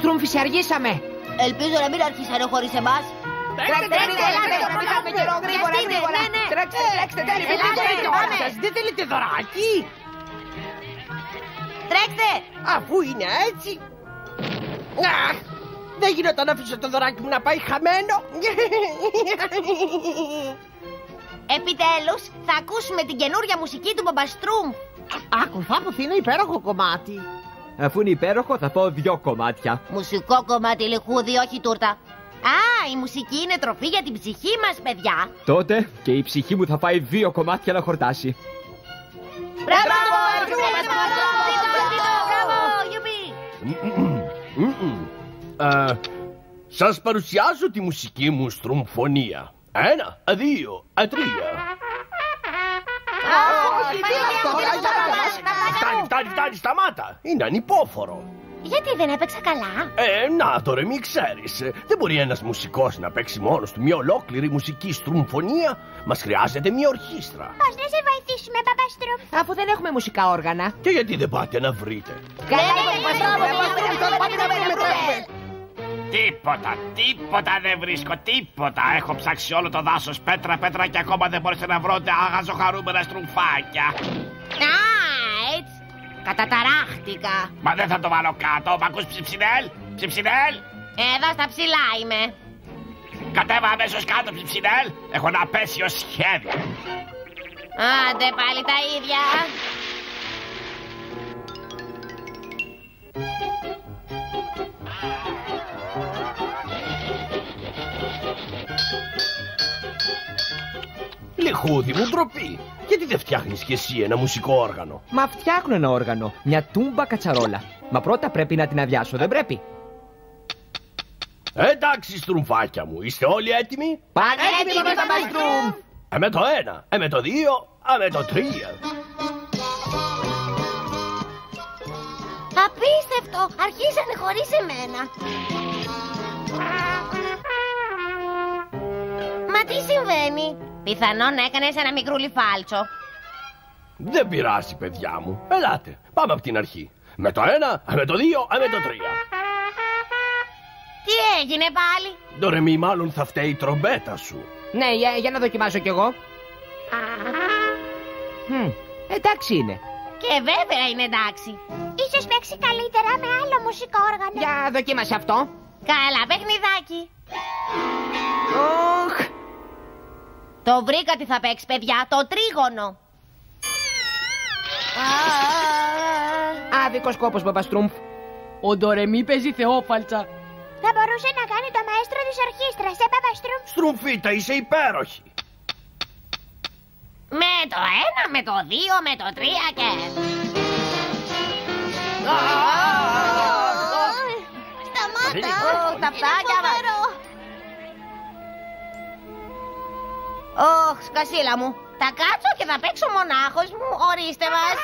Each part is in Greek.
Στρούμφιση, αργήσαμε. Ελπίζω να μην αρχίσανε χωρίς εμάς. Τρέξτε, είχαμε καιρό, γρήγορα. Τρέξτε, Σας δεν θέλετε δωράκι? Τρέξτε! Αφού είναι έτσι. Αχ, δεν γινόταν να αφήσω το δωράκι μου να πάει χαμένο. Επιτέλους, θα ακούσουμε την καινούρια μουσική του Μπαμπαστρούμ. Άκου, θα πω, είναι υπέροχο κομμάτι. Αφού είναι υπέροχο, θα φάω 2 κομμάτια. Μουσικό κομμάτι, λιχούδι, όχι τούρτα. Α, η μουσική είναι τροφή για την ψυχή μας, παιδιά. Τότε και η ψυχή μου θα φάει 2 κομμάτια να χορτάσει. Μπράβο, γιουπί. Σας παρουσιάζω τη μουσική μου στρουμφωνία. 1, 2, 3. Φτάνει, σταμάτα. Είναι ανυπόφορο. Γιατί δεν έπαιξα καλά? Να το ρε, μη ξέρεις. Δεν μπορεί ένας μουσικός να παίξει μόνος του μια ολόκληρη μουσική στρουμφωνία. Μας χρειάζεται μια ορχήστρα. Πώς να σε βοηθήσουμε, Μπαμπαστρούμ? Αφού δεν έχουμε μουσικά όργανα. Και γιατί δεν πάτε να βρείτε? Τίποτα δεν βρίσκω, τίποτα. Έχω ψάξει όλο το δάσος, πέτρα και ακόμα δεν μπόρεσα να βρω αγαζοχαρούμενα στρουμφάκια. Α, έτσι. Καταταράχτηκα. Μα δεν θα το βάλω κάτω. Μ' ακούς, Ψιψινέλ? Ψιψινέλ? Εδώ στα ψηλά είμαι. Κατέβα αμέσως κάτω, Ψιψινέλ. Έχω ένα απέσιο σχέδιο. Άντε πάλι τα ίδια. Λιχούδι μου, ντροπή. Γιατί δεν φτιάχνεις κι εσύ ένα μουσικό όργανο? Μα φτιάχνω ένα όργανο, μια τούμπα κατσαρόλα. Μα πρώτα πρέπει να την αδειάσω, δεν πρέπει? Εντάξει, στρουμφάκια μου, είστε όλοι έτοιμοι? Πανέτοιμοι, Μπαμπαστρούμ. Με το 1, με το 2, με το 3. Απίστευτο, αρχίσανε χωρίς εμένα. Μα τι συμβαίνει? Πιθανόν έκανες ένα μικρούλι φάλτσο. Δεν πειράζει, παιδιά μου. Ελάτε, πάμε από την αρχή. Με το 1, με το 2, με το 3. Τι έγινε πάλι? Ντορεμί, μάλλον θα φταίει η τρομπέτα σου. Ναι, για να δοκιμάσω κι εγώ. Εντάξει είναι. Και βέβαια είναι εντάξει. Ίσως παίξει καλύτερα με άλλο μουσικό όργανο. Για δοκίμασε αυτό. Καλά παιχνιδάκι. Οχ. Το βρήκα τι θα παίξει, παιδιά, το τρίγωνο. Άδικος κόπος, Μπαμπαστρούμ. Ο Ντορεμί παίζει θεόφαλτσα. Θα μπορούσε να κάνει το μαέστρο της ορχήστρας, Μπαμπαστρούμ. Στρουμφίτα, είσαι υπέροχη. Με το 1, με το 2, με το 3 και... Σταμάτα! Τα φτάκια μας! Ωχ, σκασίλα μου. Θα κάτσω και θα παίξω μονάχος μου. Ορίστε μας.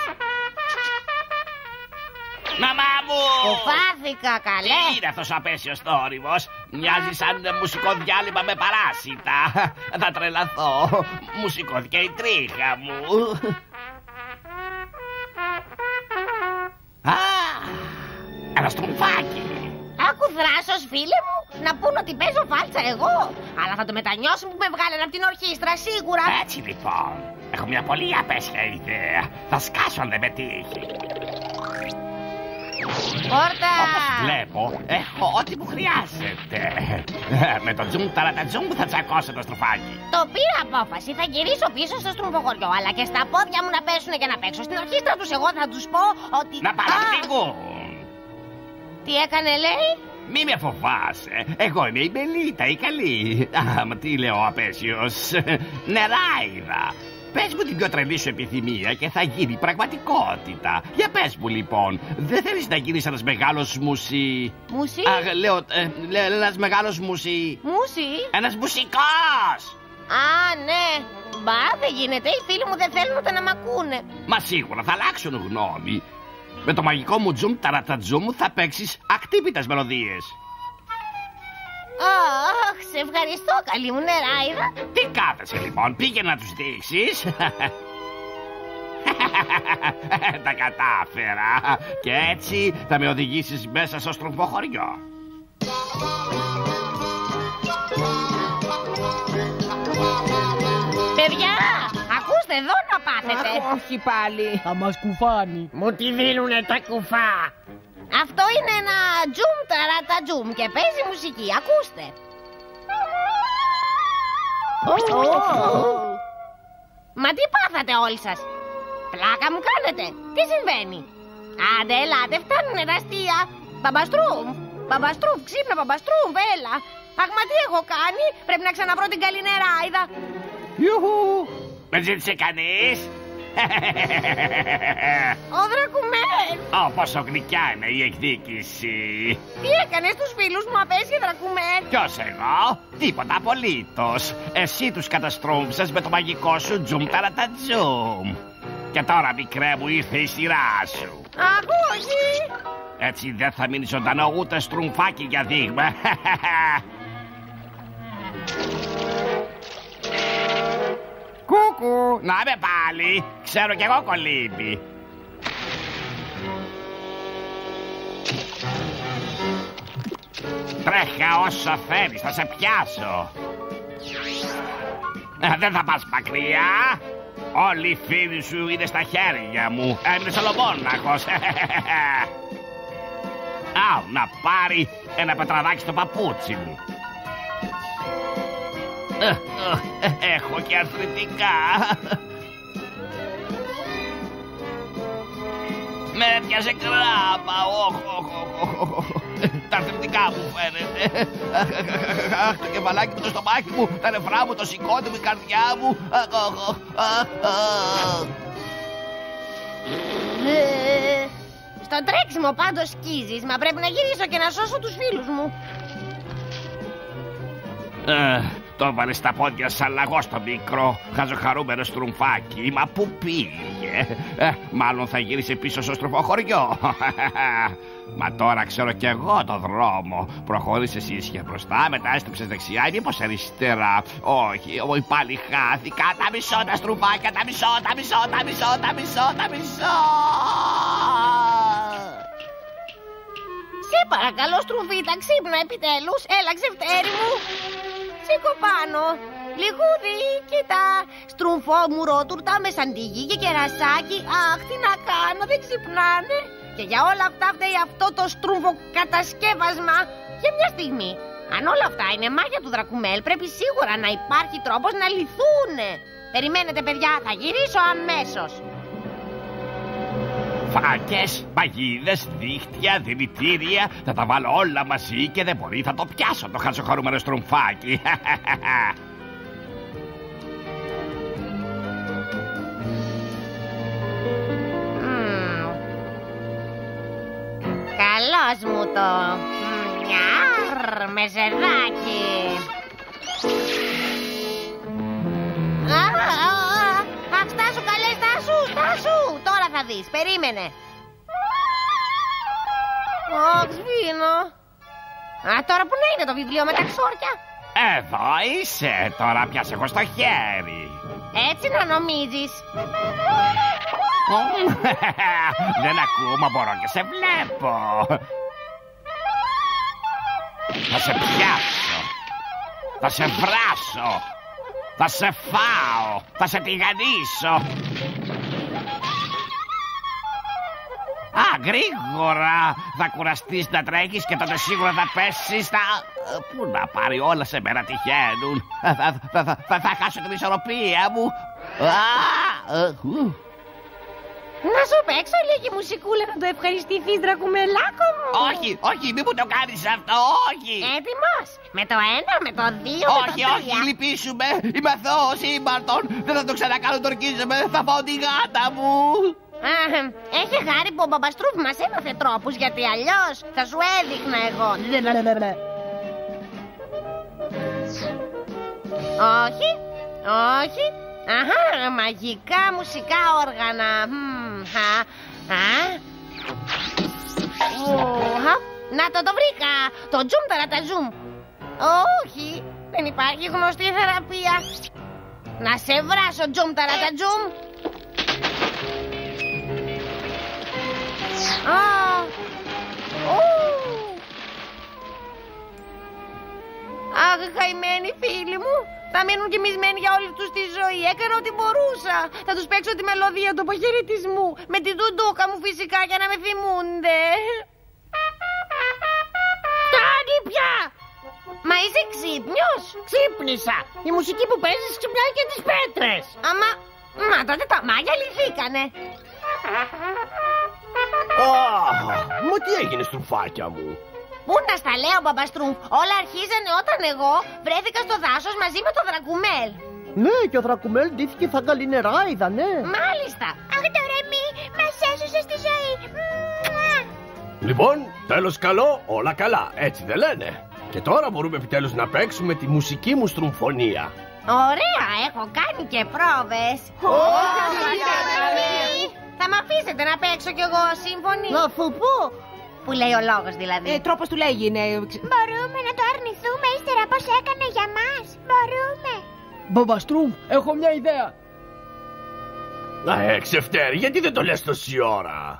Μαμά μου! Φοβάθηκα, καλέ. Τι είναι αυτός ο απέσιος θόρυβος? Μοιάζει σαν μουσικό διάλειμμα με παράσιτα. Θα τρελαθώ. Μουσικώθηκε η τρίχα μου. Ένα στρουμφάκι. Άκου δράσος, φίλε μου. Να πούν ότι παίζω φάλτσα εγώ. Αλλά θα το μετανιώσουν που με βγάλανε από την ορχήστρα, σίγουρα. Έτσι λοιπόν. Έχω μια πολύ απέσια ιδέα. Θα σκάσω αν δεν με τύχει. Πόρτα! Όπως βλέπω, έχω ό,τι μου χρειάζεται. Με το τζουμ ταρατατζουμ θα τσακώσω το στροφάκι. Το πήρα απόφαση. Θα γυρίσω πίσω στο στρουμφοχωριό. Αλλά και στα πόδια μου να πέσουνε και να παίξω. Στην ορχήστρα τους εγώ θα τους πω ότι... Να παραπληγούν. Τι έκανε, λέει? Μη με φοβάσαι. Εγώ είμαι η Μπελίτα, η καλή. Μα τι λέω ο απέσιος. Νεράιδα. Πες μου την πιο τρελή σου επιθυμία και θα γίνει πραγματικότητα. Για πες μου λοιπόν, δεν θέλεις να γίνεις ένας μεγάλος μουσι... Μουσι? Λέω, ένας μεγάλος μουσι... Μουσι? Ένας μουσικός! Α, ναι. Μπα, δεν γίνεται. Οι φίλοι μου δεν θέλουν ούτε να μ' ακούνε. Μα σίγουρα θα αλλάξουν γνώμη. Με το μαγικό μου τζουμ ταρατατζουμ θα παίξεις ακτύπητες μελωδίες. Αχ, σε ευχαριστώ, καλή μου νεράιδα. Τι κάθεσαι λοιπόν, πήγε να τους δείξεις. Τα κατάφερα. Και έτσι θα με οδηγήσεις μέσα στο στροφοχωριό. Παιδιά, ακούστε εδώ να πάθετε. Αχ, όχι πάλι. Θα μας κουφάνει. Μου τη δίνουνε τα κουφά. Αυτό είναι ένα τζουμ ταρατατζουμ και παίζει μουσική. Ακούστε. Μα τι πάθατε όλοι σας? Πλάκα μου κάνετε. Τι συμβαίνει? Άντε, ελάτε, φτάνουνε τα αστεία. Μπαμπαστρούμφ, Μπαμπαστρούμφ, ξύπνα Μπαμπαστρούμφ, έλα. Αχ, μα τι έχω κάνει? Πρέπει να ξαναβρω την καλή νεράιδα. Ιουχου! Με ζήτησε κανείς? Ο Δρακουμέλ. Πόσο γλυκιά είναι η εκδίκηση. Τι έκανες στους φίλους μου, απέσια Δρακουμέλ? Ποιος εγώ? Τίποτα απολύτως. Εσύ τους καταστρούμψες με το μαγικό σου τζουμ ταρατατζουμ. Και τώρα, μικρέ μου, ήρθε η σειρά σου. Αχ, όχι. Έτσι δεν θα μείνει ζωντανό ούτε στρουμφάκι για δείγμα. Κούκου, να με πάλι. Ξέρω κι εγώ κολύμπι. Τρέχα όσο θέλεις, θα σε πιάσω. Δεν θα πας μακριά. Όλοι οι φίλοι σου είναι στα χέρια μου. Έμεινες ολομόναχος. Να πάρει ένα πετραδάκι στο παπούτσι μου. Έχω και αρθριτικά. Με έπιασε κράμα. Τα αρθριτικά μου φαίνεται. Το κεφαλάκι μου, το στομάχι μου, τα νεφρά μου, το σηκώτη μου, η καρδιά μου. Στο τρέξιμο πάντως σκίζεις. Μα πρέπει να γυρίσω και να σώσω τους φίλους μου. Το έβαλε στα πόδια σαν λαγό στο μικρό χαζοχαρούμενο στρουμφάκι. Μα πού πήγε? Μάλλον θα γύρισε πίσω στο στροφοχωριό. Μα τώρα ξέρω κι εγώ το δρόμο. Προχώρησε εσύ ίσια μπροστά, μετά έστρεψες δεξιά ή μήπως αριστερά? Όχι, πάλι χάθηκα. Τα μισώ τα στρουμφάκια, τα μισώ. Σε παρακαλώ, Στρουβίτα, ξύπνα επιτέλους. Έλα, ξεφτέρι μου. Σήκω πάνω. Λιγούδι, κοίτα. Στρουμφό μου ρότουρτα με σαντιγί και κερασάκι. Αχ, τι να κάνω, δεν ξυπνάνε. Και για όλα αυτά φταίει αυτό το στρούμφο κατασκεύασμα. Για μια στιγμή. Αν όλα αυτά είναι μάγια του Δρακουμέλ, πρέπει σίγουρα να υπάρχει τρόπος να λυθούνε. Περιμένετε, παιδιά, θα γυρίσω αμέσως. Φάκες, παγίδες, δίχτυα, δηλητήρια. Θα τα βάλω όλα μαζί και δεν μπορεί, θα το πιάσω το χαζοχαρούμενο στρουμφάκι. Καλώς μου το με ζεδάκι. Αχ, στάσου καλέ, στάσου. Τώρα θα δεις, περίμενε. Αχ, σβήνω. Τώρα που να είναι το βιβλίο με τα ξόρκια? Εδώ είσαι, τώρα πιάσε εγώ στο χέρι. Έτσι να νομίζεις. Δεν ακούω, μα μπορώ και σε βλέπω. Θα σε πιάσω. Θα σε βράσω. Θα σε φάω. Θα σε τηγανίσω. Γρήγορα. Θα κουραστείς να τρέχεις και τότε σίγουρα θα πέσεις στα... Πού να πάρει, όλα σε μένα τυχαίνουν. Θα χάσω την ισορροπία μου. Να σου παίξω λίγη μουσικούλα να το ευχαριστηθείς, Δρακουμελάκο μου. Όχι, μη μου το κάνεις αυτό, όχι. Έτοιμος, με το 1, με το 2, με το 3. Όχι, λυπήσουμε, είμαι αθώος ήμαρτον. Δεν θα το ξανακάνω, το ορκίζομαι, θα πάω τη γάτα μου. Έχει χάρη που ο Μπαμπαστρούφ μας έμαθε τρόπους, γιατί αλλιώς θα σου έδειχνα εγώ. Όχι. Αχα, μαγικά μουσικά όργανα. Να το βρήκα. Το τζουμ ταραταζουμ. Όχι, δεν υπάρχει γνωστή θεραπεία. Να σε βράσω, τζουμ ταρατατζουμ. Αχ, καημένοι φίλοι μου. Θα μείνουν κοιμισμένοι για όλη τους τη ζωή. Έκανα ό,τι μπορούσα. Θα τους παίξω τη μελωδία του αποχαιρετισμού. Με την ντουντούκα μου φυσικά για να με θυμούνται. Φτάνει πια! Μα είσαι ξύπνιος? Ξύπνησα! Η μουσική που παίζεις ξυπνάει και τις πέτρες! Μα τότε τα μάγια λυθήκανε. Μα τι έγινε, στρουφάκια μου? Πού να στα λέω, Μπαμπαστρούμφ. Όλα αρχίζανε όταν εγώ βρέθηκα στο δάσος μαζί με τον Δρακουμέλ. Ναι, και ο Δρακουμέλ ντύθηκε σαν καλή νεράιδα, ναι. Μάλιστα. Αχ, Ντορέμι, μας έσωσε στη ζωή. Λοιπόν, τέλος καλό, όλα καλά, έτσι δεν λένε? Και τώρα μπορούμε επιτέλους να παίξουμε τη μουσική μου στρουμφωνία. Ωραία, έχω κάνει και πρόβες. Θα μ' αφήσετε να παίξω κι εγώ σύμφωνη? Αφού πού? Που λέει ο λόγος δηλαδή. Τρόπος του λέγει είναι. Μπορούμε να το αρνηθούμε ύστερα πως έκανε για μας? Μπορούμε? Μπαμπαστρούμφ, έχω μια ιδέα. Ξεφτέρη, γιατί δεν το λες τόση ώρα?